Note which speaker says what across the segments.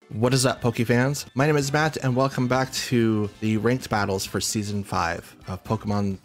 Speaker 1: What is up, Poke fans? My name is Matt, and welcome back to the ranked battles for Season 5 of Pokemon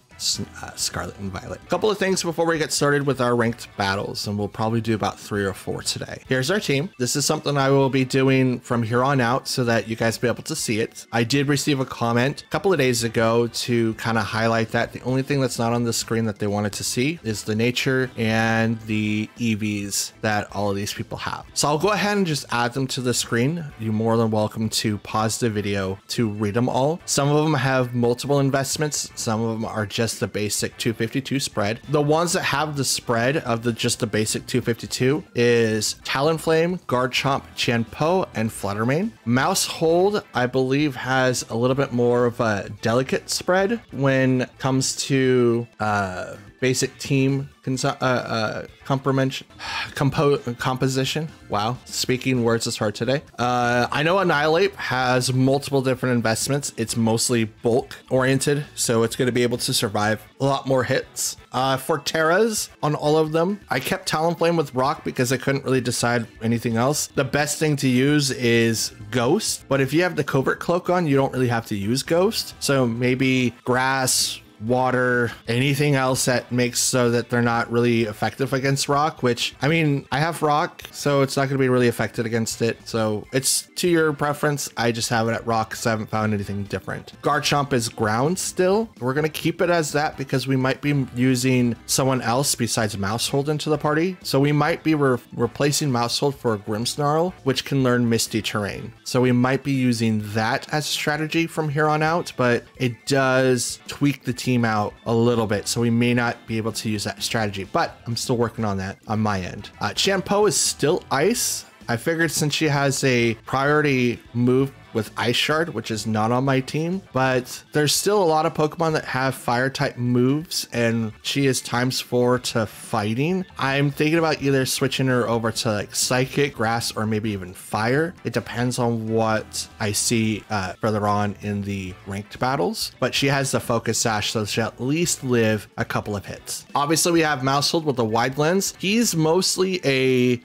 Speaker 1: Scarlet and Violet. A couple of things before we get started with our ranked battles, and we'll probably do about 3 or 4 today. Here's our team. This is something I will be doing from here on out so that you guys be able to see it. I did receive a comment a couple of days ago to kind of highlight that the only thing that's not on the screen that they wanted to see is the nature and the EVs that all of these people have. So I'll go ahead and just add them to the screen. You're more than welcome to pause the video to read them all. Some of them have multiple investments. Some of them are just the basic 252 spread. The ones that have the spread of just the basic 252 is Talonflame, Garchomp, Chanpo, and Fluttermane. Mousehold, I believe, has a little bit more of a delicate spread when it comes to basic team composition. Wow, speaking words is hard today. I know Annihilate has multiple different investments. It's mostly bulk oriented, so it's going to be able to survive a lot more hits. For Terras on all of them, I kept Talonflame with Rock because I couldn't really decide anything else. The best thing to use is Ghost, but if you have the Covert Cloak on, you don't really have to use Ghost. So maybe Grass, water, anything else that makes so that they're not really effective against rock, which, I mean, I have rock, so it's not going to be really affected against it. So it's to your preference. I just have it at rock because I haven't found anything different. Garchomp is ground still. We're going to keep it as that because we might be using someone else besides Mousehold into the party. So we might be replacing Mousehold for a Grimmsnarl, which can learn Misty Terrain. So we might be using that as a strategy from here on out, but it does tweak the team out a little bit, so we may not be able to use that strategy, but I'm still working on that on my end. Chanpo is still ice. I figured since she has a priority move with Ice Shard, which is not on my team, but there's still a lot of Pokemon that have fire type moves, and she is ×4 to fighting. I'm thinking about either switching her over to like Psychic, Grass, or maybe even Fire. It depends on what I see further on in the ranked battles, but she has the Focus Sash, so she'll at least live a couple of hits. Obviously, we have Mousehold with the Wide Lens. He's mostly a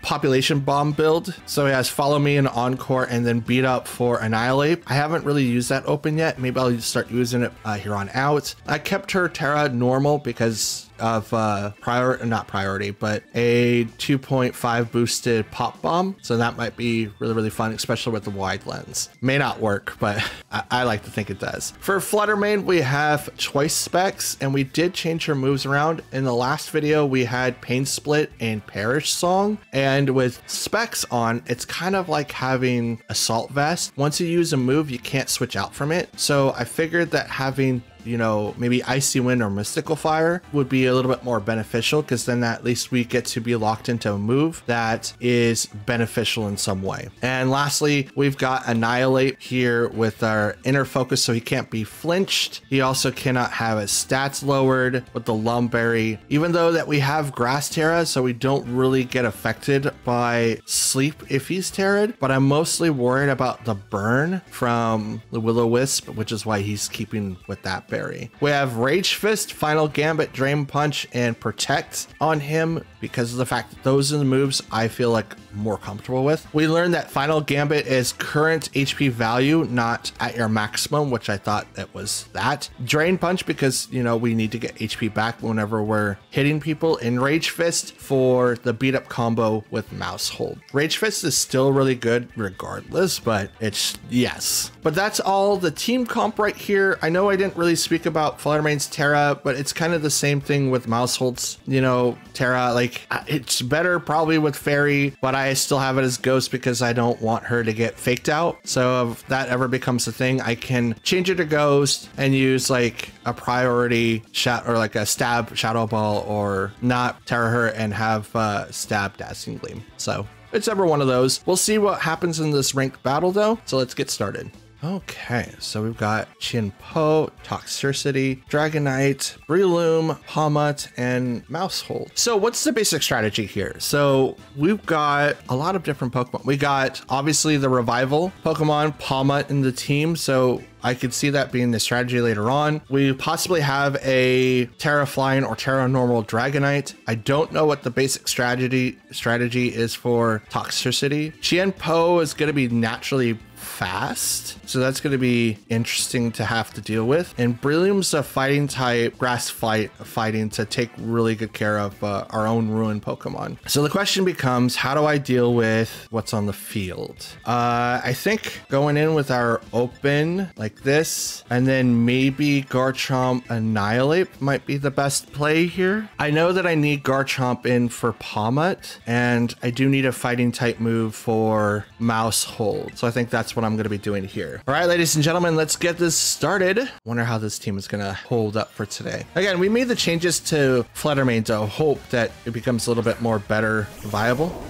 Speaker 1: population bomb build, so he has Follow Me and Encore, and then Beat Up for Annihilate. I haven't really used that open yet. Maybe I'll start using it here on out. I kept her Terra normal because of not priority, but a 2.5 boosted pop bomb. So that might be really, really fun, especially with the Wide Lens. May not work, but I like to think it does. For Fluttermane, we have Choice Specs, and we did change her moves around. In the last video, we had Pain Split and Perish Song, and with Specs on, it's kind of like having Assault Vest. Once you use a move, you can't switch out from it. So I figured that having, you know, maybe Icy Wind or Mystical Fire would be a little bit more beneficial, because then at least we get to be locked into a move that is beneficial in some way. And lastly, we've got Annihilate here with our Inner Focus, so he can't be flinched. He also cannot have his stats lowered with the Lumberry, even though that we have Grass Terra, so we don't really get affected by sleep if he's terra'd. But I'm mostly worried about the burn from the Will-O-Wisp, which is why he's keeping with that berry. We have Rage Fist, Final Gambit, Drain Punch, and Protect on him because of the fact that those are the moves I feel like more comfortable with. We learned that Final Gambit is current HP value, not at your maximum, which I thought it was that. Drain Punch because, you know, we need to get HP back whenever we're hitting people. And Rage Fist for the beat up combo with Mousehold. Rage Fist is still really good regardless, but it's, yes. But that's all the team comp right here. I know I didn't really speak about Fluttermane's Terra, but it's kind of the same thing with Mousehold's, you know, Terra. Like, it's better probably with Fairy, but I still have it as Ghost because I don't want her to get faked out. So if that ever becomes a thing, I can change it to Ghost and use like a priority shot or like a stab Shadow Ball, or not Terra her and have stab Dazzling Gleam. So it's ever one of those. We'll see what happens in this ranked battle though. So let's get started. Okay, so we've got Chanpo, Toxtricity, Dragonite, Breloom, Palmut, and Mousehold. So what's the basic strategy here? So we've got a lot of different Pokemon. We got obviously the Revival Pokemon, Palmut in the team. So I could see that being the strategy later on. We possibly have a Terra Flying or Terra Normal Dragonite. I don't know what the basic strategy is for Toxtricity. Chien-Po is going to be naturally fast, so that's going to be interesting to have to deal with. And Brillium's a fighting type, grass fighting to take really good care of our own Ruin Pokemon. So the question becomes, how do I deal with what's on the field? I think going in with our open like this, and then maybe Garchomp Annihilate might be the best play here. I know that I need Garchomp in for Palmut, and I do need a fighting type move for Mouse Hold. So I think that's what I'm going to be doing here. All right, ladies and gentlemen, let's get this started. Wonder how this team is going to hold up for today. Again, we made the changes to Fluttermane to hope that it becomes a little bit more better viable.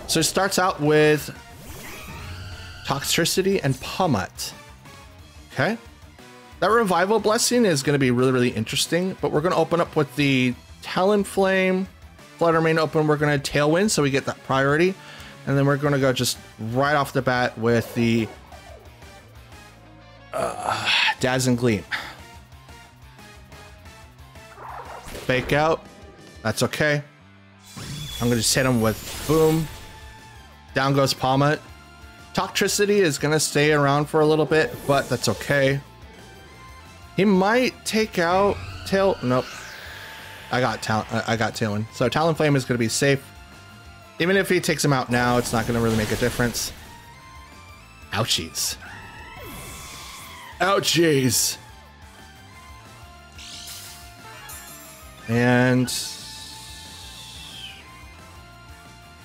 Speaker 1: So it starts out with Toxtricity and Palmut. Okay. That Revival Blessing is going to be really, really interesting, but we're going to open up with the Talonflame. Fluttermane open, we're going to Tailwind, so we get that priority. And then we're going to go just right off the bat with the Dazzling Gleam. Fake out. That's okay. I'm going to just hit him with boom. Down goes Palmut. Toxtricity is going to stay around for a little bit, but that's okay. He might take out Tail. Nope. I got Tailwind. So Talonflame is going to be safe. Even if he takes him out now, it's not going to really make a difference. Ouchies. Ouchies. And...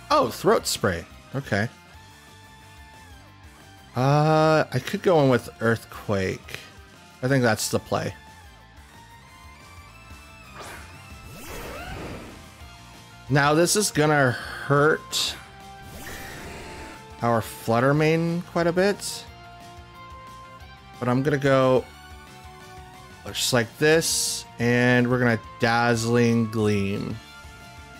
Speaker 1: oh, Throat Spray. Okay. I could go in with Earthquake. I think that's the play. Now this is gonna hurt our Fluttermane quite a bit, but I'm gonna go just like this, and we're gonna Dazzling Gleam.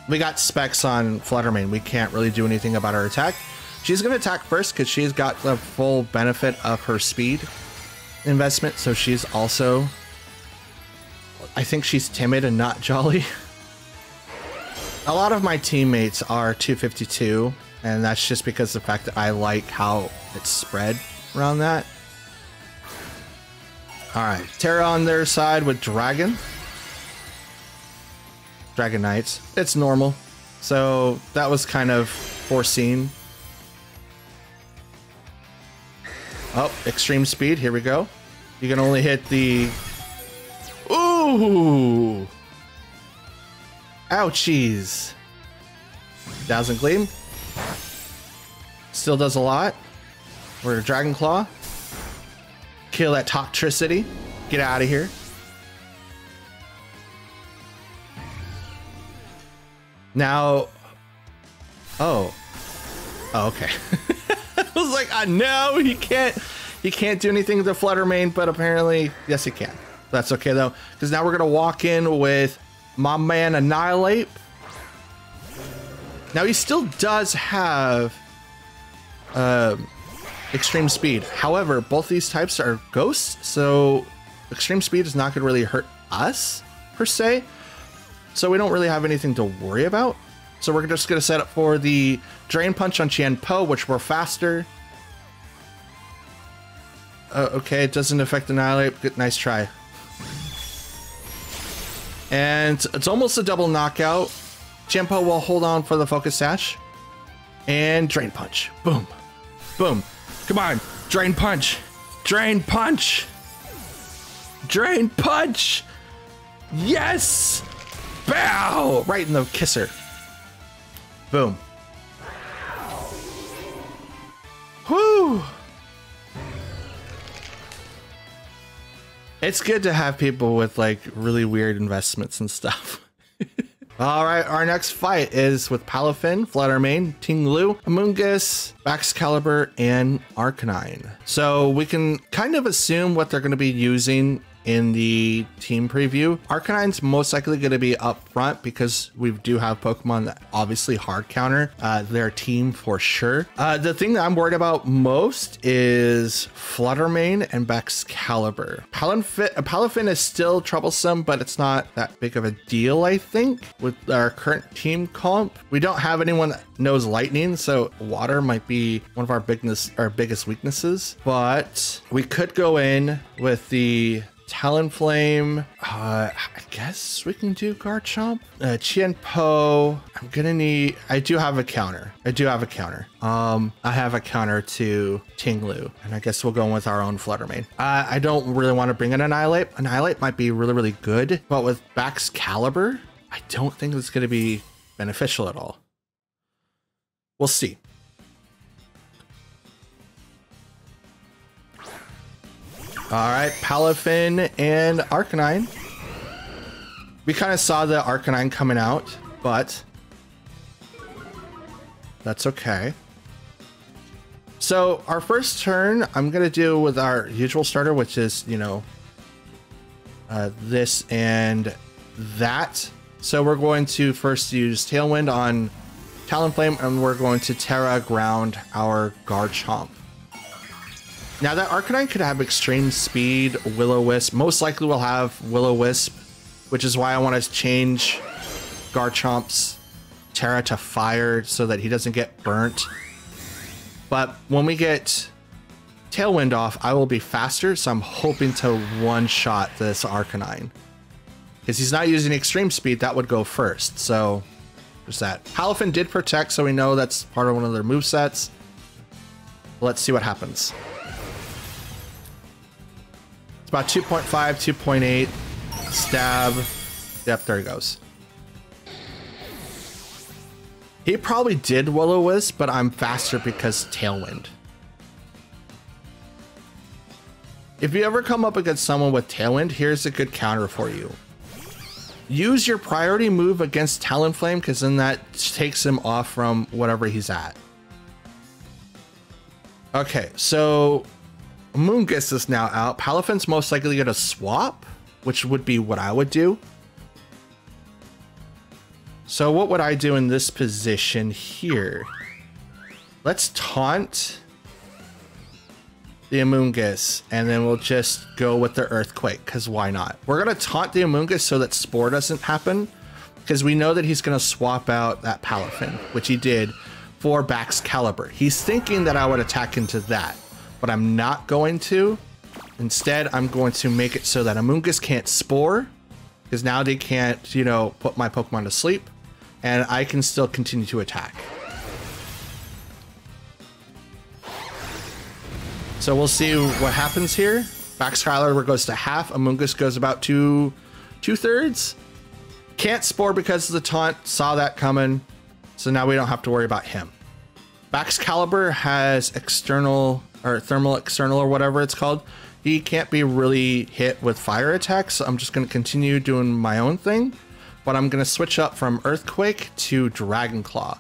Speaker 1: We got specs on Fluttermane. We can't really do anything about her attack. She's gonna attack first because she's got the full benefit of her speed investment, so she's also, I think she's timid and not jolly. A lot of my teammates are 252, and that's just because of the fact that I like how it's spread around that. All right, Terra on their side with Dragon. Dragon Knights. It's normal. So that was kind of foreseen. Oh, extreme speed. Here we go. You can only hit the... ooh! Ouchies. Dazzling Gleam. Still does a lot. We're Dragon Claw. Kill that Toxtricity. Get out of here. Now... oh. Oh, okay. I was like, no, he can't do anything to Fluttermane, but apparently, yes, he can. That's okay, though, because now we're going to walk in with my man Annihilate. Now, he still does have extreme speed. However, both these types are ghosts, so extreme speed is not going to really hurt us, per se. So we don't really have anything to worry about. So we're just going to set up for the Drain Punch on Chien-Po, which we're faster. Okay, it doesn't affect Annihilate. Good, nice try. And it's almost a double knockout. Chien-Po will hold on for the Focus Sash. And Drain Punch. Boom. Boom. Come on. Drain Punch. Drain Punch. Drain Punch. Yes. Bow. Right in the kisser. Boom. Whoo. It's good to have people with like really weird investments and stuff. All right, our next fight is with Palafin, Fluttermane, Tinglu, Amoonguss, Baxcalibur, and Arcanine. So we can kind of assume what they're going to be using in the team preview. Arcanine's most likely going to be up front because we do have Pokemon that obviously hard counter their team for sure. The thing that I'm worried about most is Fluttermane and Baxcalibur. Palafin is still troublesome, but it's not that big of a deal, I think, with our current team comp. We don't have anyone that knows lightning, so water might be one of our biggest weaknesses, but we could go in with the Talonflame. I guess we can do Garchomp. Qianpo. I'm gonna need. I do have a counter. I have a counter to Tinglu, and I guess we'll go with our own Fluttermane. I don't really want to bring in Annihilate. Annihilate might be really, really good, but with Baxcalibur, I don't think it's gonna be beneficial at all. We'll see. All right, Palafin and Arcanine. We kind of saw the Arcanine coming out, but that's okay. So our first turn, I'm going to do with our usual starter, which is, you know, this and that. So we're going to first use Tailwind on Talonflame, and we're going to Terra Ground our Garchomp. Now that Arcanine could have extreme speed, Will-O-Wisp. Most likely we'll have Will-O-Wisp, which is why I want to change Garchomp's Terra to fire so that he doesn't get burnt. But when we get Tailwind off, I will be faster, so I'm hoping to one-shot this Arcanine. Because he's not using extreme speed, that would go first, so there's that. Palafin did protect, so we know that's part of one of their movesets. Let's see what happens. It's about 2.5, 2.8. Stab. Yep, there he goes. He probably did Will-O-Wisp, but I'm faster because Tailwind. If you ever come up against someone with Tailwind, here's a good counter for you. Use your priority move against Talonflame, because then that takes him off from whatever he's at. Okay, so Moongus is now out. Palafin's most likely going to swap, which would be what I would do. So what would I do in this position here? Let's taunt the Amoonguss, and then we'll just go with the Earthquake, because why not? We're going to taunt the Amoonguss so that Spore doesn't happen, because we know that he's going to swap out that Palafin, which he did, for Baxcalibur. He's thinking that I would attack into that, but I'm not going to. Instead, I'm going to make it so that Amoonguss can't Spore, because now they can't, you know, put my Pokemon to sleep, and I can still continue to attack. So we'll see what happens here. Baxcalibur goes to half. Amoonguss goes about two-thirds. Can't Spore because of the taunt. Saw that coming. So now we don't have to worry about him. Baxcalibur has external or thermal external or whatever it's called. He can't be really hit with fire attacks. So I'm just going to continue doing my own thing. But I'm going to switch up from Earthquake to Dragon Claw.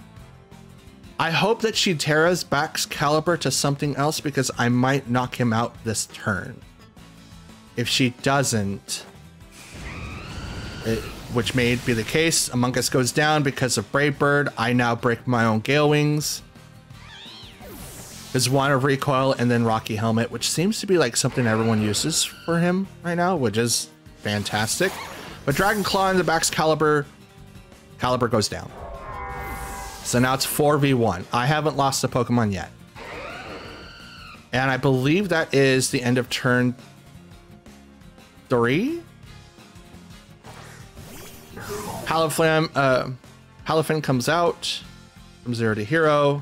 Speaker 1: I hope that she Terras Baxcalibur to something else, because I might knock him out this turn. If she doesn't, which may be the case, Amoonguss goes down because of Brave Bird. I now break my own Gale Wings. There's one of Recoil and then Rocky Helmet, which seems to be like something everyone uses for him right now, which is fantastic. But Dragon Claw and the Baxcalibur, Caliber goes down. So now it's 4v1. I haven't lost a Pokemon yet. And I believe that is the end of turn 3. Palafin comes out from 0 to hero.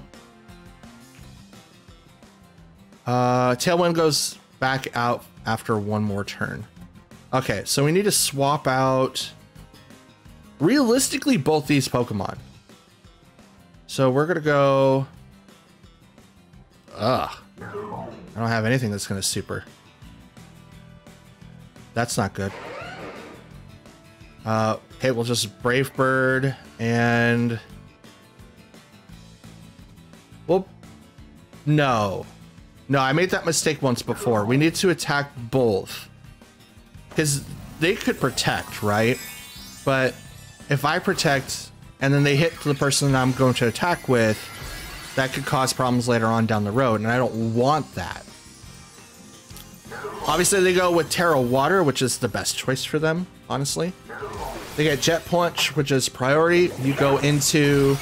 Speaker 1: Tailwind goes back out after one more turn. Okay, so we need to swap out realistically both these Pokemon. So we're gonna go. I don't have anything that's gonna super. That's not good. Okay, we'll just Brave Bird and. Well, no, I made that mistake once before. We need to attack both. because they could protect, right? But if I protect and then they hit the person I'm going to attack with, that could cause problems later on down the road, and I don't want that. Obviously, they go with Terra Water, which is the best choice for them, honestly. They get Jet Punch, which is priority. You go into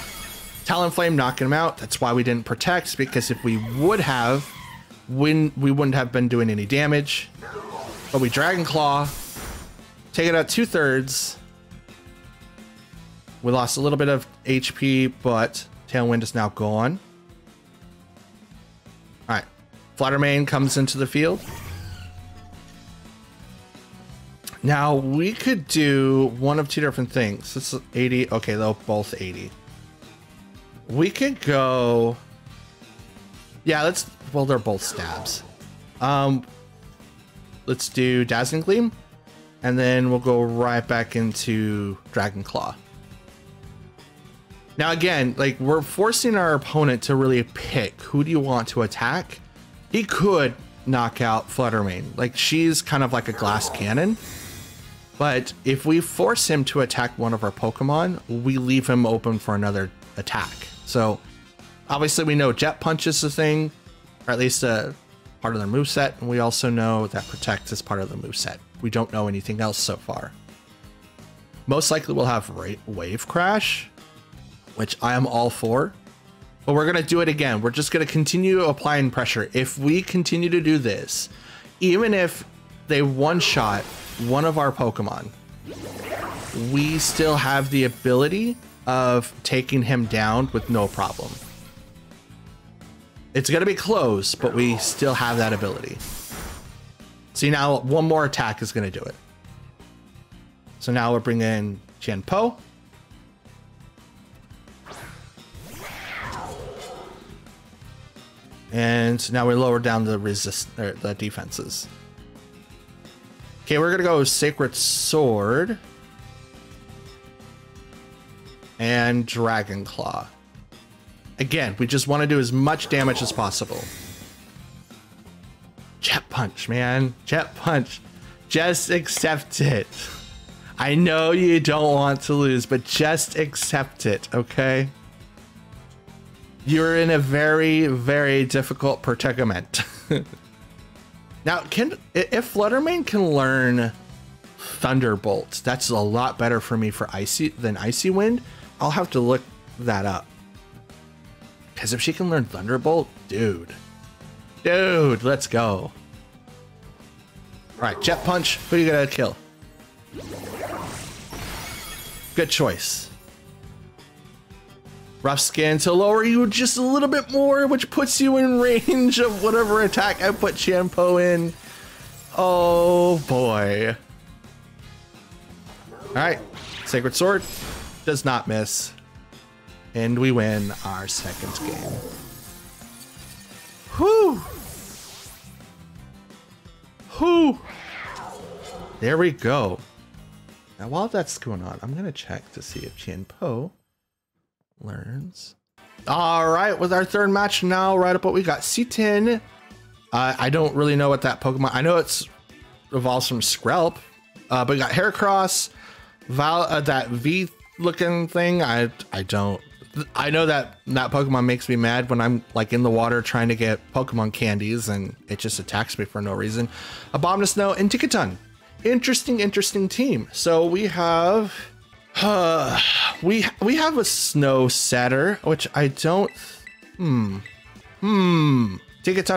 Speaker 1: Talonflame, knocking them out. That's why we didn't protect, because if we would have, we wouldn't have been doing any damage. But we Dragon Claw, take it out 2/3. We lost a little bit of HP, but Tailwind is now gone. All right, Fluttermane comes into the field. Now we could do one of two different things. This is 80. Okay, they'll both 80. We could go. Yeah, well, they're both stabs. Let's do Dazzling Gleam, and then we'll go right back into Dragon Claw. Now again, like, we're forcing our opponent to really pick who do you want to attack. He could knock out Fluttermane. Like, she's kind of like a glass cannon. But if we force him to attack one of our Pokemon, we leave him open for another attack. So obviously we know Jet Punch is the thing, or at least a part of their moveset, and we also know that Protect is part of the moveset. We don't know anything else so far. Most likely we'll have Wave Crash, which I am all for, but we're gonna do it again. We're just gonna continue applying pressure. If we continue to do this, even if they one-shot one of our Pokemon, we still have the ability of taking him down with no problem. It's gonna be close, but we still have that ability. See, now one more attack is gonna do it. So now we're bringing in Tianpo. And now we lower down the the defenses. Okay, we're gonna go Sacred Sword and Dragon Claw. Again, we just want to do as much damage as possible. Jet Punch, man. Jet Punch. Just accept it. I know you don't want to lose, but just accept it, okay? You're in a very, very difficult predicament. Now, if Fluttermane can learn Thunderbolt, that's a lot better for me for than Icy Wind. I'll have to look that up. Because if she can learn Thunderbolt, dude, let's go. All right, Jet Punch. Who are you gonna kill? Good choice. Rough Skin to lower you just a little bit more, which puts you in range of whatever attack I put Tianpo in. Oh boy. All right, Sacred Sword does not miss. And we win our second game. Whew. Whew. There we go. Now, while that's going on, I'm going to check to see if Tianpo learns. All right, with our third match now, right up what we got. C10. I don't really know what that Pokemon. I know it's evolves from Skrelp, but we got Heracross, that V looking thing. I don't. I know that Pokemon makes me mad when I'm like in the water trying to get Pokemon candies and it just attacks me for no reason. Abomasnow and Tickaton. Interesting team. So we have we have a Snow Setter, which I don't. Tickaton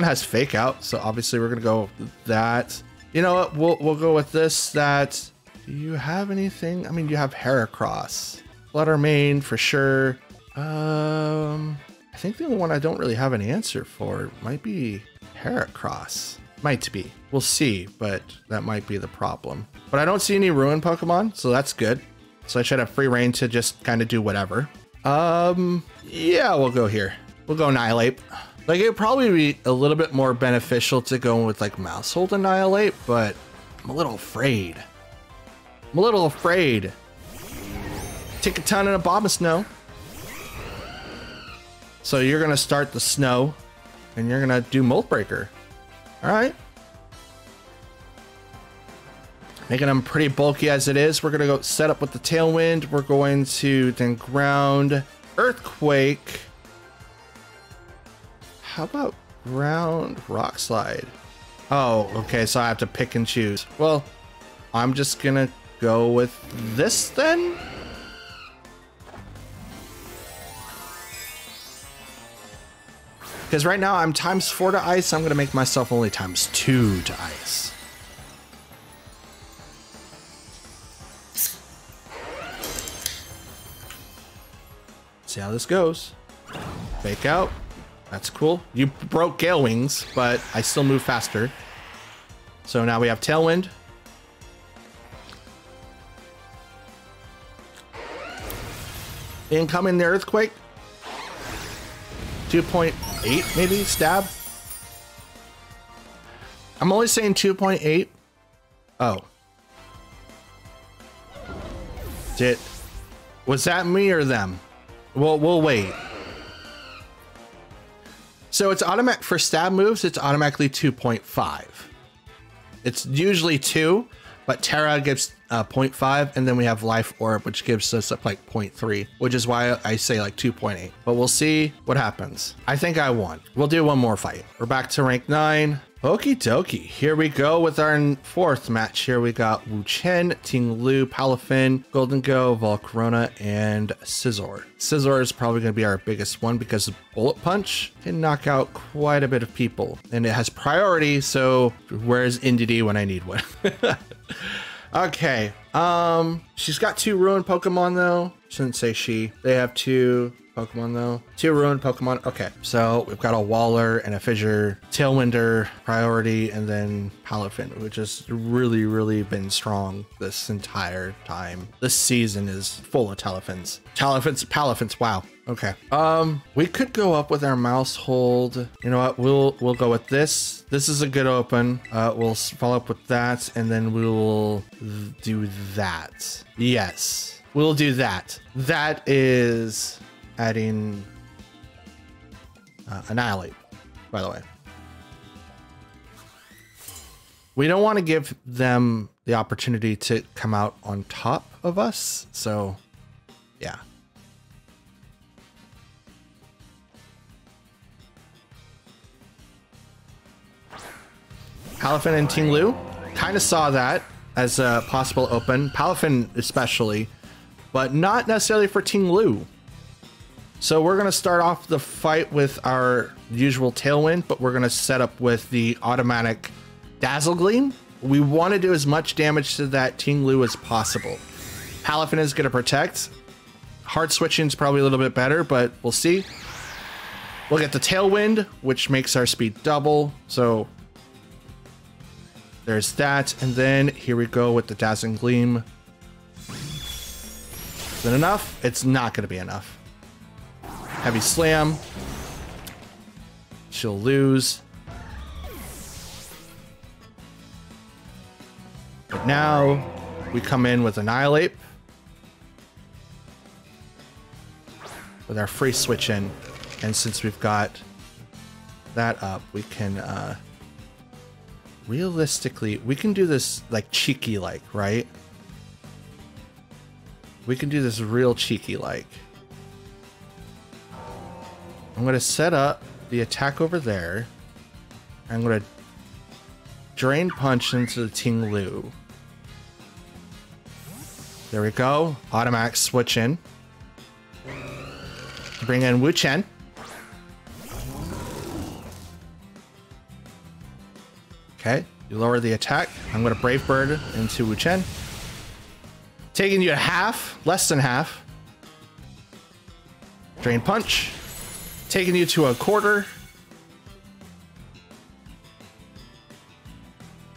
Speaker 1: has Fake Out, so obviously we're gonna go with that. You know what? We'll go with this. That. Do you have anything? I mean, you have Heracross, Fluttermane for sure. I think the only one I don't really have an answer for might be Heracross. Might be. We'll see, but that might be the problem. But I don't see any Ruin Pokemon, so that's good. So I should have free reign to just kind of do whatever. Yeah, we'll go here. We'll go Annihilate. Like, it would probably be a little bit more beneficial to go with like Maushold Annihilate, but I'm a little afraid. Tickaton and Abomasnow. So you're gonna start the snow, and you're gonna do Molt Breaker. All right. making them pretty bulky as it is. We're going to go set up with the Tailwind. We're going to then ground Earthquake. How about ground Rock Slide? Oh, okay, so I have to pick and choose. Well, I'm just going to go with this then. Because right now I'm ×4 to ice. I'm going to make myself only ×2 to ice. See how this goes. Fake out. That's cool. You broke Gale Wings, but I still move faster. So now we have Tailwind. Incoming the Earthquake. 2.8 maybe stab. I'm only saying 2.8. Oh. Was that me or them? Well, we'll wait. So it's automatic for stab moves. It's automatically 2.5. It's usually 2, but Terra gives 0.5, and then we have Life Orb, which gives us up like 0.3, which is why I say like 2.8. But we'll see what happens. I think I won. We'll do one more fight. We're back to rank 9. Okie dokie. Here we go with our 4th match. Here we got Wu Chen, Ting Lu, Palafin, Golden Go, Volcarona, and Scizor. Scizor is probably going to be our biggest one because Bullet Punch can knock out quite a bit of people. And it has priority, so where's Indeedee when I need one? Okay. She's got 2 ruined Pokemon though. Shouldn't say she. They have 2 Pokemon though. 2 ruined Pokemon. Okay. So we've got a Waller and a Fissure, Tailwinder, priority, and then Palafin, which has really been strong this entire time. This season is full of Palafins. Palafins, wow. Okay. We could go up with our mouse hold. You know what? We'll go with this. This is a good open. We'll follow up with that, and then we will do that. Yes, we'll do that. That is adding Annihilate, by the way. We don't want to give them the opportunity to come out on top of us, so yeah. Palafin and Ting Lu, kind of saw that as a possible open. Palafin especially, but not necessarily for Ting Lu. So we're going to start off the fight with our usual Tailwind, but we're going to set up with the automatic Dazzle Gleam. We want to do as much damage to that Ting Lu as possible. Palafin is going to protect. Hard switching is probably a little bit better, but we'll see. We'll get the Tailwind, which makes our speed double. So there's that. And then here we go with the Dazzling Gleam. Is it enough? It's not going to be enough. Heavy Slam. She'll lose. But now we come in with Annihilate. With our free switch in. And since we've got that up, we can realistically, we can do this like cheeky like, right? We can do this real cheeky like. I'm going to set up the attack over there. I'm going to Drain Punch into the Ting Lu. There we go. Automatic switch in. Bring in Wu Chen. Okay, you lower the attack. I'm going to Brave Bird into Wu Chen. Taking you to half, less than half. Drain Punch. Taking you to a quarter.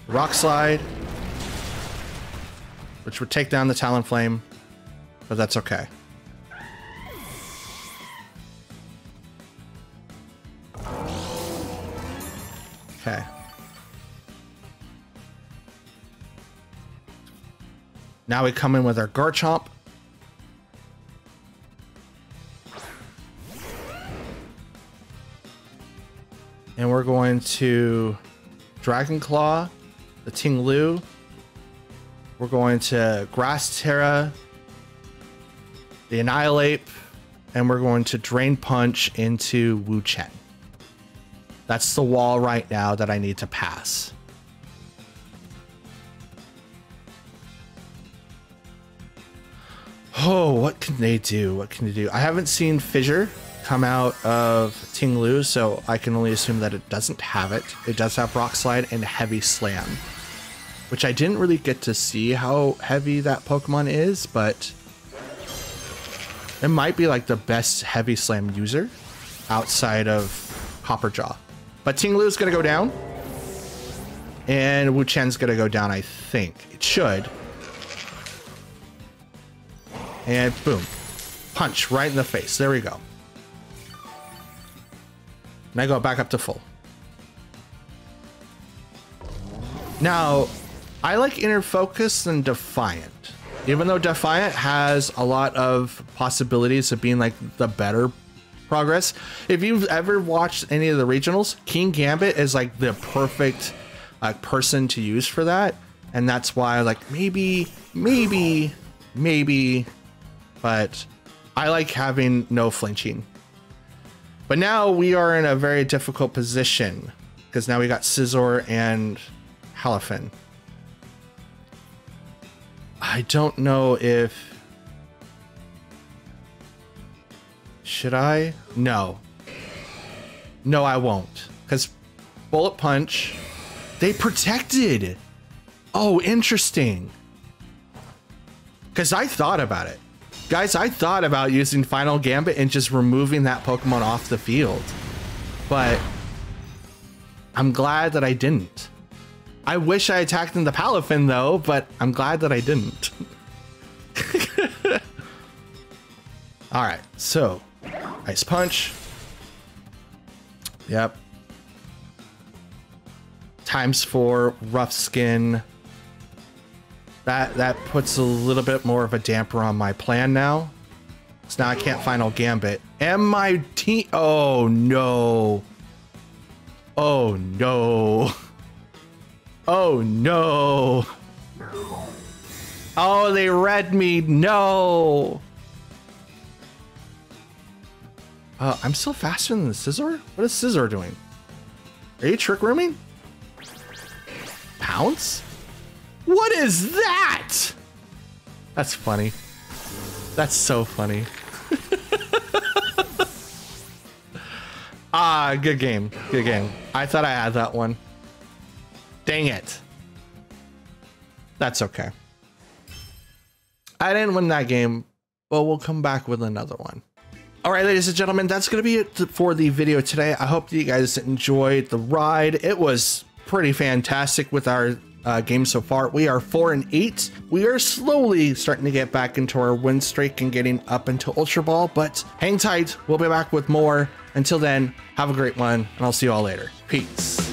Speaker 1: Rock Slide. Which would take down the Talonflame, but that's okay. Okay. Now we come in with our Garchomp. And we're going to Dragon Claw the Ting Lu. We're going to Grass Terra, the Annihilate, and we're going to Drain Punch into Wu Chen. That's the wall right now that I need to pass. Oh, what can they do? What can they do? I haven't seen Fissure come out of Ting-Lu, so I can only assume that it doesn't have it. It does have Rock Slide and Heavy Slam, which I didn't really get to see how heavy that Pokemon is, but it might be like the best Heavy Slam user outside of Copperjaw. But Ting-Lu is going to go down, and Wu Chen's going to go down, I think. It should. And boom. Punch right in the face. There we go. And I go back up to full. Now, I like Inner Focus and Defiant. Even though Defiant has a lot of possibilities of being like the better progress. If you've ever watched any of the regionals, King Gambit is like the perfect person to use for that. And that's why like maybe, but I like having no flinching. But now we are in a very difficult position because now we got Scizor and Halifin. I don't know if... Should I? No. No, I won't. Because Bullet Punch, they protected. Oh, interesting. Because I thought about it. Guys, I thought about using Final Gambit and just removing that Pokemon off the field. But I'm glad that I didn't. I wish I attacked in the Palafin though, but I'm glad that I didn't. All right, so Ice Punch. Yep. ×4 Rough Skin. That puts a little bit more of a damper on my plan now. So now I can't Final Gambit. And my team... Oh, no. Oh, no. Oh, no. Oh, they read me. No. I'm still faster than the Scizor? What is Scizor doing? Are you Trick Rooming? Pounce? What is that? That's funny. That's so funny. Ah, good game. Good game. I thought I had that one. Dang it. That's okay. I didn't win that game, but we'll come back with another one. All right, ladies and gentlemen, that's going to be it for the video today. I hope that you guys enjoyed the ride. It was pretty fantastic with our game so far. We are 4-8. We are slowly starting to get back into our win streak and getting up into Ultra Ball, but hang tight. We'll be back with more. Until then, have a great one, and I'll see you all later. Peace.